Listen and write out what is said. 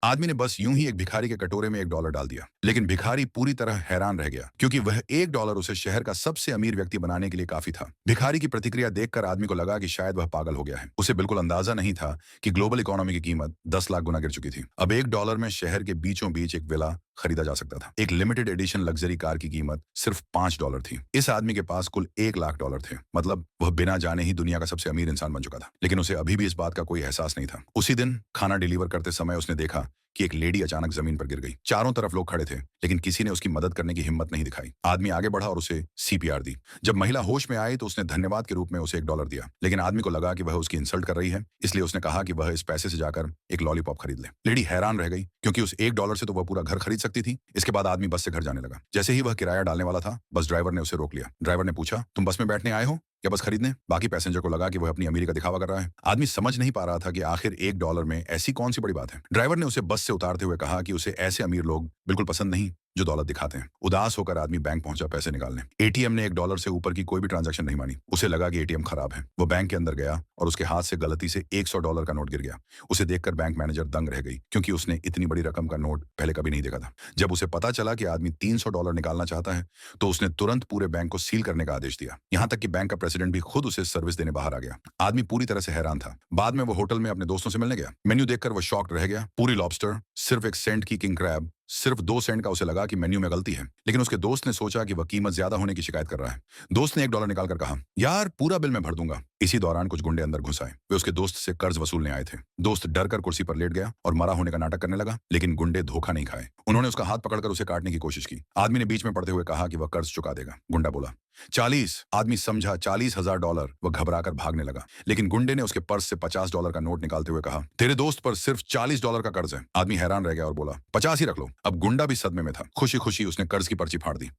आदमी ने बस यूं ही एक भिखारी के कटोरे में $1 डाल दिया, लेकिन भिखारी पूरी तरह हैरान रह गया क्योंकि वह $1 उसे शहर का सबसे अमीर व्यक्ति बनाने के लिए काफी था। भिखारी की प्रतिक्रिया देखकर आदमी को लगा कि शायद वह पागल हो गया है। उसे बिल्कुल अंदाजा नहीं था कि ग्लोबल इकोनॉमी की कीमत 10 लाख गुना गिर चुकी थी। अब $1 में शहर के बीचों बीच एक विला खरीदा जा सकता था। एक लिमिटेड एडिशन लग्जरी कार की कीमत सिर्फ $5 थी। इस आदमी के पास कुल $1 लाख थे। मतलब वह बिना जाने ही दुनिया का सबसे अमीर इंसान बन चुका था, लेकिन उसे अभी भी इस बात का कोई एहसास नहीं था। उसी दिन खाना डिलीवर करते समय उसने देखा कि एक लेडी अचानक जमीन पर गिर गई। चारों तरफ लोग खड़े थे, लेकिन किसी ने उसकी मदद करने की हिम्मत नहीं दिखाई। आदमी आगे बढ़ा और उसे सीपीआर दी। जब महिला होश में आई तो उसने धन्यवाद के रूप में उसे $1 दिया, लेकिन आदमी को लगा कि वह उसकी इंसल्ट कर रही है, इसलिए उसने कहा कि वह इस पैसे से जाकर एक लॉलीपॉप खरीद ले। लेडी हैरान रह गई क्योंकि उस $1 से तो वह पूरा घर खरीद सकती थी। इसके बाद आदमी बस से घर जाने लगा। जैसे ही वह किराया डालने वाला था, बस ड्राइवर ने उसे रोक लिया। ड्राइवर ने पूछा, तुम बस में बैठने आए हो या बस खरीदने? बाकी पैसेंजर को लगा कि वह अपनी अमीरी का दिखावा कर रहा है। आदमी समझ नहीं पा रहा था कि आखिर $1 में ऐसी कौन सी बड़ी बात है। ड्राइवर ने उसे बस से उतारते हुए कहा कि उसे ऐसे अमीर लोग बिल्कुल पसंद नहीं जो दौलत दिखाते हैं। उदास होकर आदमी बैंक पहुंचा पैसे निकालने। एटीएम ने $1 से ऊपर की कोई भी ट्रांजैक्शन नहीं मानी। उसे लगा कि एटीएम खराब है। वो बैंक के अंदर गया और उसके हाथ से गलती से $100 का नोट गिर गया। उसे देखकर बैंक मैनेजर दंग रह गई क्योंकि उसने इतनी बड़ी रकम का नोट पहले कभी नहीं देखा था। जब उसे पता चला कि आदमी $300 निकालना चाहता है, तो उसने तुरंत पूरे बैंक को सील करने का आदेश दिया। यहाँ तक कि बैंक का प्रेसिडेंट भी खुद उसे सर्विस देने बाहर आ गया। आदमी पूरी तरह से हैरान था। बाद में वो होटल में अपने दोस्तों से मिलने गया। मेन्यू देखकर वो शॉक्ड रह गया। पूरी लॉबस्टर, सिर्फ 1 सेंट की किंग क्रैब, सिर्फ 2 सेंट का। उसे लगा कि मेन्यू में गलती है, लेकिन उसके दोस्त ने सोचा कि वह कीमत ज्यादा होने की शिकायत कर रहा है। दोस्त ने $1 निकालकर कहा, यार पूरा बिल मैं भर दूंगा। इसी दौरान कुछ गुंडे अंदर घुस आए। वे उसके दोस्त से कर्ज वसूलने आए थे। दोस्त डर कर कुर्सी पर लेट गया और मरा होने का नाटक करने लगा, लेकिन गुंडे धोखा नहीं खाए। उन्होंने उसका हाथ पकड़कर उसे काटने की कोशिश की। आदमी ने बीच में पड़ते हुए कहा कि वह कर्ज चुका देगा। गुंडा बोला 40। आदमी समझा $40,000। वह घबराकर भागने लगा, लेकिन गुंडे ने उसके पर्स से $50 का नोट निकालते हुए कहा, तेरे दोस्त पर सिर्फ $40 का कर्ज है। आदमी हैरान रह गया और बोला, 50 ही रख लो। अब गुंडा भी सदमे में था। खुशी खुशी उसने कर्ज की पर्ची फाड़ दी।